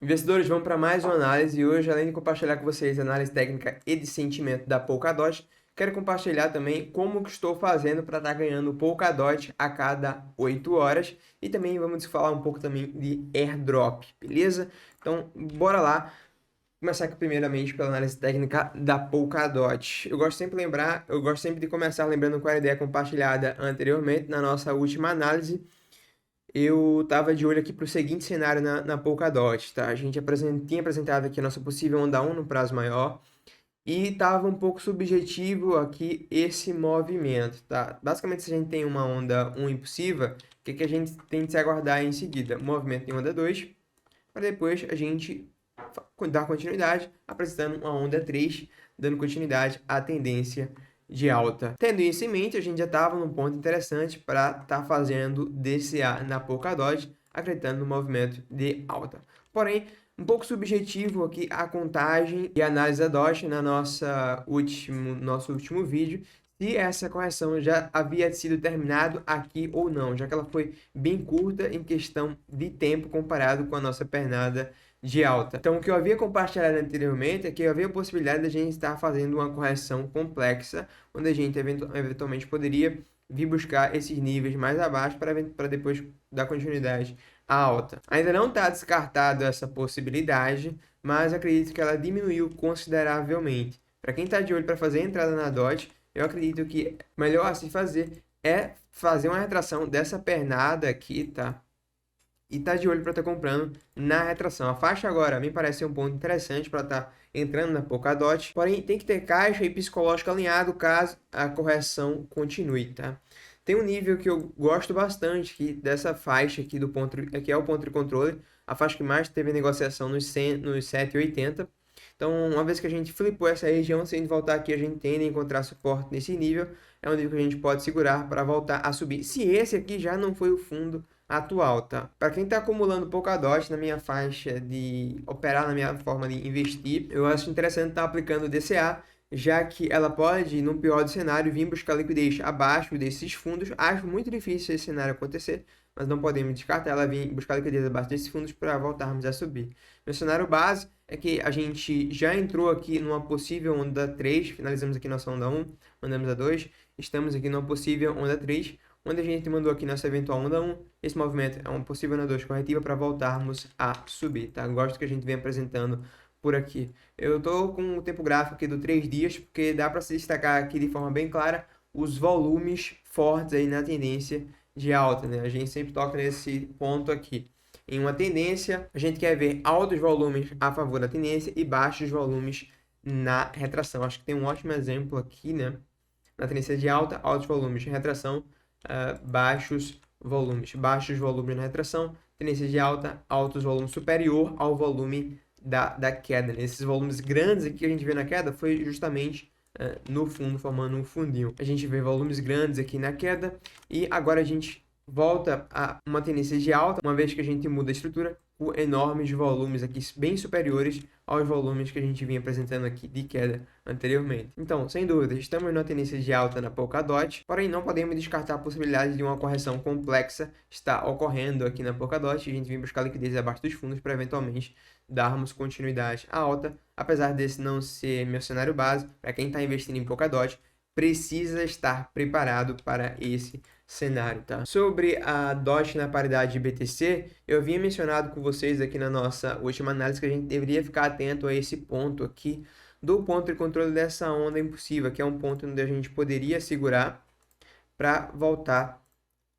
Investidores, vamos para mais uma análise e hoje, além de compartilhar com vocês a análise técnica e de sentimento da Polkadot, quero compartilhar também como que estou fazendo para estar ganhando Polkadot a cada 8 horas e também vamos falar um pouco também de airdrop, beleza? Então, bora lá. Começar aqui primeiramente pela análise técnica da Polkadot. Eu gosto sempre de começar lembrando qual era a ideia compartilhada anteriormente na nossa última análise. Eu estava de olho aqui para o seguinte cenário na Polkadot, tá? A gente tinha apresentado aqui a nossa possível onda 1 no prazo maior e estava um pouco subjetivo aqui esse movimento, tá? Basicamente, se a gente tem uma onda 1 impulsiva, o que a gente tem de se aguardar em seguida? O movimento em onda 2, para depois a gente dar continuidade, apresentando uma onda 3, dando continuidade à tendência de alta. Tendo isso em mente, a gente já estava num ponto interessante para estar fazendo DCA na Polkadot, acreditando no movimento de alta. Porém, um pouco subjetivo aqui a contagem e análise da DOT na nosso último vídeo, se essa correção já havia sido terminado aqui ou não, já que ela foi bem curta em questão de tempo comparado com a nossa pernada de alta. Então, o que eu havia compartilhado anteriormente é que havia a possibilidade de a gente estar fazendo uma correção complexa, onde a gente eventualmente poderia vir buscar esses níveis mais abaixo para depois dar continuidade à alta. Ainda não está descartado essa possibilidade, mas acredito que ela diminuiu consideravelmente. Para quem está de olho para fazer a entrada na DOT, eu acredito que melhor a se fazer é fazer uma retração dessa pernada aqui, tá? E tá de olho para estar comprando na retração. A faixa agora me parece ser um ponto interessante para estar entrando na Polkadot, porém tem que ter caixa e psicológico alinhado caso a correção continue, tá? Tem um nível que eu gosto bastante que dessa faixa aqui do ponto, que é o ponto de controle, a faixa que mais teve negociação nos 7,80. Então, uma vez que a gente flipou essa região, se a gente voltar aqui, a gente tende a encontrar suporte nesse nível. É um nível que a gente pode segurar para voltar a subir. Se esse aqui já não foi o fundo atual, tá? Para quem está acumulando Polkadot na minha faixa de operar, na minha forma de investir, eu acho interessante estar aplicando o DCA, já que ela pode, no pior do cenário, vir buscar liquidez abaixo desses fundos. Acho muito difícil esse cenário acontecer, mas não podemos descartar ela vir buscar liquidez abaixo desses fundos para voltarmos a subir. Meu cenário base é que a gente já entrou aqui numa possível onda 3, finalizamos aqui nossa onda 1, mandamos a 2, estamos aqui numa possível onda 3, onde a gente mandou aqui nossa eventual onda 1, esse movimento é uma possível onda 2 corretiva para voltarmos a subir, tá? Gosto que a gente vem apresentando por aqui. Eu estou com o tempo gráfico aqui do 3 dias, porque dá para se destacar aqui de forma bem clara os volumes fortes aí na tendência de alta, né? A gente sempre toca nesse ponto aqui. Em uma tendência, a gente quer ver altos volumes a favor da tendência e baixos volumes na retração. Acho que tem um ótimo exemplo aqui, né? Na tendência de alta, altos volumes de retração, baixos volumes na retração, tendência de alta, altos volumes superior ao volume da queda. Esses volumes grandes aqui que a gente vê na queda foi justamente no fundo, formando um fundinho. A gente vê volumes grandes aqui na queda e agora a gente volta a uma tendência de alta, uma vez que a gente muda a estrutura, com enormes volumes aqui, bem superiores aos volumes que a gente vinha apresentando aqui de queda anteriormente. Então, sem dúvida, estamos numa tendência de alta na Polkadot, porém não podemos descartar a possibilidade de uma correção complexa estar ocorrendo aqui na Polkadot e a gente vem buscar liquidez abaixo dos fundos para eventualmente darmos continuidade à alta, apesar desse não ser meu cenário base. Para quem está investindo em Polkadot, precisa estar preparado para esse cenário, tá? Sobre a DOT na paridade de BTC, eu havia mencionado com vocês aqui na nossa última análise que a gente deveria ficar atento a esse ponto aqui do ponto de controle dessa onda impulsiva, que é um ponto onde a gente poderia segurar para voltar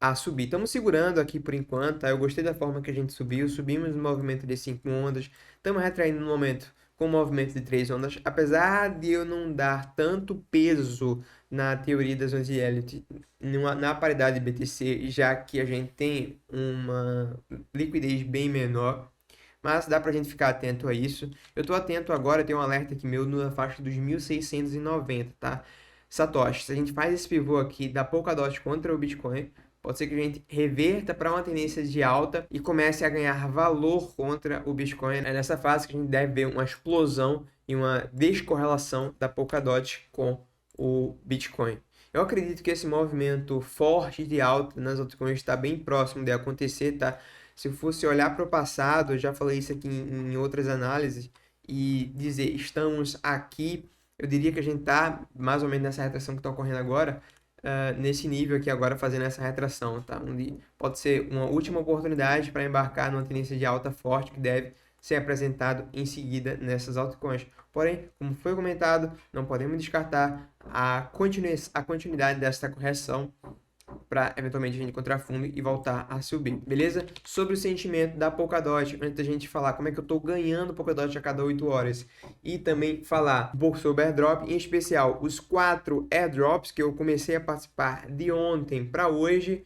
a subir. Estamos segurando aqui por enquanto, tá? Eu gostei da forma que a gente subiu, subimos no movimento de 5 ondas, estamos retraindo no momento com o movimento de 3 ondas, apesar de eu não dar tanto peso na teoria das ondas de Elliott na paridade de BTC, já que a gente tem uma liquidez bem menor, mas dá pra gente ficar atento a isso. Eu tô atento agora, tem um alerta aqui meu na faixa dos 1.690, tá? Satoshi, se a gente faz esse pivô aqui da Polkadot contra o Bitcoin, pode ser que a gente reverta para uma tendência de alta e comece a ganhar valor contra o Bitcoin. É nessa fase que a gente deve ver uma explosão e uma descorrelação da Polkadot com o Bitcoin. Eu acredito que esse movimento forte de alta nas altcoins está bem próximo de acontecer, tá? Se fosse olhar para o passado, eu já falei isso aqui em outras análises, e dizer estamos aqui, eu diria que a gente está mais ou menos nessa retração que está ocorrendo agora, nesse nível aqui agora fazendo essa retração, tá? Onde pode ser uma última oportunidade para embarcar numa tendência de alta forte que deve ser apresentado em seguida nessas altcoins. Porém, como foi comentado, não podemos descartar a continuidade dessa correção para eventualmente a gente encontrar fundo e voltar a subir, beleza? Sobre o sentimento da Polkadot, antes da gente falar como é que eu estou ganhando Polkadot a cada 8 horas e também falar um pouco sobre airdrop, em especial os 4 airdrops que eu comecei a participar de ontem para hoje.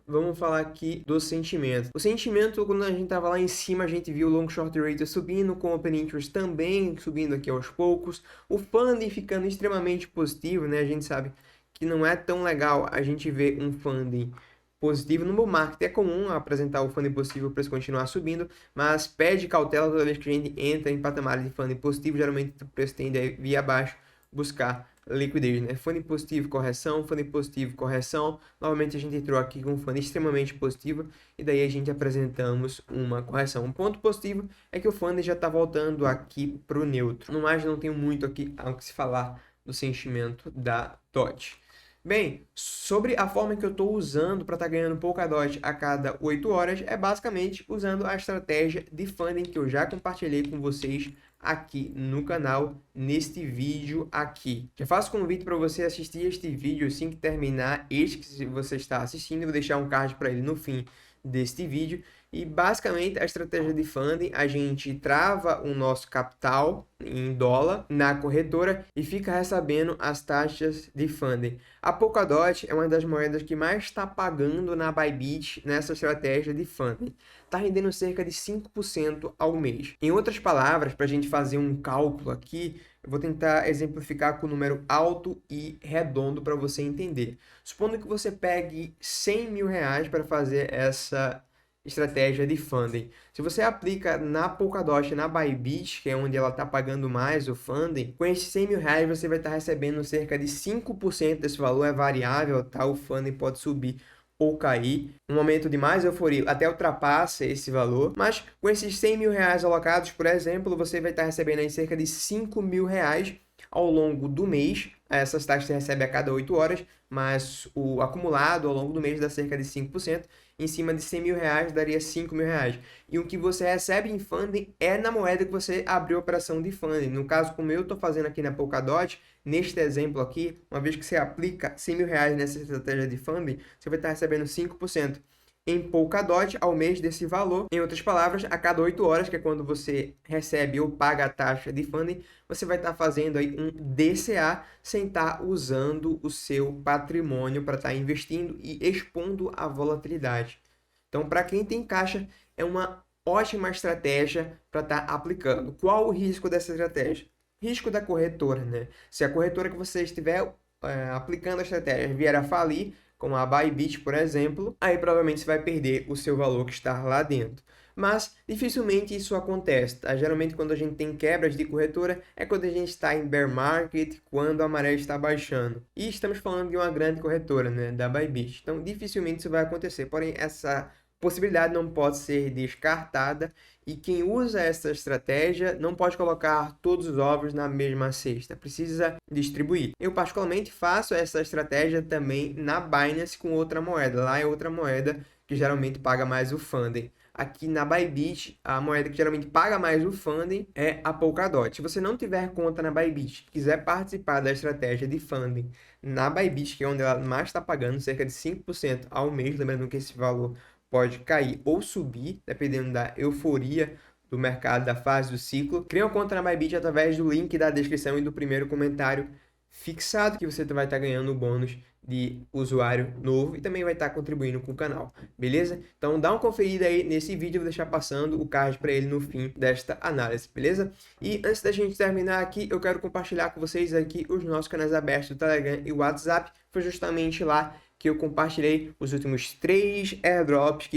Vamos falar aqui do sentimento. O sentimento, quando a gente estava lá em cima, a gente viu o long short rate subindo, com o open interest também subindo aqui aos poucos, o funding ficando extremamente positivo, né? A gente sabe que não é tão legal a gente ver um funding positivo no bull market. É comum apresentar o funding positivo para continuar subindo, mas pede cautela toda vez que a gente entra em patamares de funding positivo. Geralmente o preço tende a vir abaixo, buscar liquidez, né? Funding positivo, correção, funding positivo, correção. Novamente a gente entrou aqui com um funding extremamente positivo e daí a gente apresentamos uma correção. Um ponto positivo é que o funding já está voltando aqui para o neutro. No mais, não tenho muito aqui ao que se falar do sentimento da DOT. Bem, sobre a forma que eu estou usando para estar ganhando Polkadot a cada 8 horas, é basicamente usando a estratégia de funding que eu já compartilhei com vocês aqui no canal, neste vídeo aqui. Já faço convite para você assistir este vídeo assim que terminar este que você está assistindo. Eu vou deixar um card para ele no fim deste vídeo. E basicamente a estratégia de funding, a gente trava o nosso capital em dólar na corretora e fica recebendo as taxas de funding. A Polkadot é uma das moedas que mais está pagando na Bybit nessa estratégia de funding. Está rendendo cerca de 5% ao mês. Em outras palavras, para a gente fazer um cálculo aqui, eu vou tentar exemplificar com um número alto e redondo para você entender. Supondo que você pegue 100 mil reais para fazer essa estratégia de funding. Se você aplica na Polkadot, na Bybit, que é onde ela está pagando mais o funding, com esses 100 mil reais você vai estar recebendo cerca de 5% desse valor, é variável, tá? O funding pode subir ou cair. No momento de mais euforia, até ultrapassa esse valor, mas com esses 100 mil reais alocados, por exemplo, você vai estar recebendo aí cerca de 5 mil reais ao longo do mês. Essas taxas você recebe a cada 8 horas, mas o acumulado ao longo do mês dá cerca de 5%. Em cima de 100 mil reais daria 5 mil reais. E o que você recebe em funding é na moeda que você abriu a operação de funding. No caso, como eu estou fazendo aqui na Polkadot, neste exemplo aqui, uma vez que você aplica 100 mil reais nessa estratégia de funding, você vai estar recebendo 5% em Polkadot ao mês desse valor. Em outras palavras, a cada 8 horas, que é quando você recebe ou paga a taxa de funding, você vai estar fazendo aí um DCA sem estar usando o seu patrimônio para estar investindo e expondo a volatilidade. Então, para quem tem caixa, é uma ótima estratégia para estar aplicando. Qual o risco dessa estratégia? Risco da corretora, né? Se a corretora que você estiver aplicando a estratégia vier a falir, como a Bybit, por exemplo, aí provavelmente você vai perder o seu valor que está lá dentro. Mas dificilmente isso acontece, tá? Geralmente quando a gente tem quebras de corretora é quando a gente está em bear market, quando a maré está baixando. E estamos falando de uma grande corretora, né, da Bybit. Então dificilmente isso vai acontecer, porém essa possibilidade não pode ser descartada e quem usa essa estratégia não pode colocar todos os ovos na mesma cesta, precisa distribuir. Eu particularmente faço essa estratégia também na Binance com outra moeda, lá é outra moeda que geralmente paga mais o funding. Aqui na Bybit, a moeda que geralmente paga mais o funding é a Polkadot. Se você não tiver conta na Bybit, quiser participar da estratégia de funding na Bybit, que é onde ela mais está pagando, cerca de 5% ao mês, lembrando que esse valor pode cair ou subir, dependendo da euforia do mercado, da fase do ciclo. Crie uma conta na Bybit através do link da descrição e do primeiro comentário fixado, que você vai estar ganhando o bônus de usuário novo e também vai estar contribuindo com o canal, beleza? Então dá uma conferida aí nesse vídeo, eu vou deixar passando o card para ele no fim desta análise, beleza? E antes da gente terminar aqui, eu quero compartilhar com vocês aqui os nossos canais abertos do Telegram e WhatsApp. Foi justamente lá que eu compartilhei os últimos 3 airdrops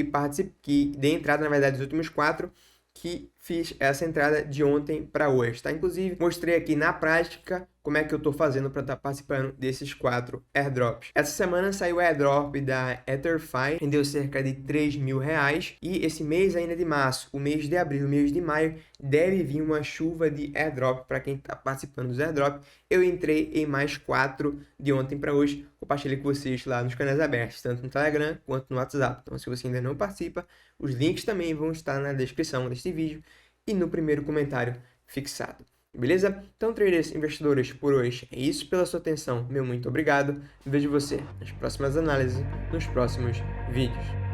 que dei entrada, na verdade, os últimos 4, que fiz essa entrada de ontem para hoje, tá? Inclusive, mostrei aqui na prática como é que eu tô fazendo para estar participando desses 4 airdrops. Essa semana saiu o airdrop da EtherFi, rendeu cerca de R$ 3.000, e esse mês ainda de março, o mês de abril, o mês de maio, deve vir uma chuva de airdrop para quem está participando dos airdrops. Eu entrei em mais 4 de ontem para hoje, compartilhei com vocês lá nos canais abertos, tanto no Telegram quanto no WhatsApp. Então, se você ainda não participa, os links também vão estar na descrição deste vídeo e no primeiro comentário fixado. Beleza? Então, traders, investidores, por hoje é isso. Pela sua atenção, meu muito obrigado. Vejo você nas próximas análises, nos próximos vídeos.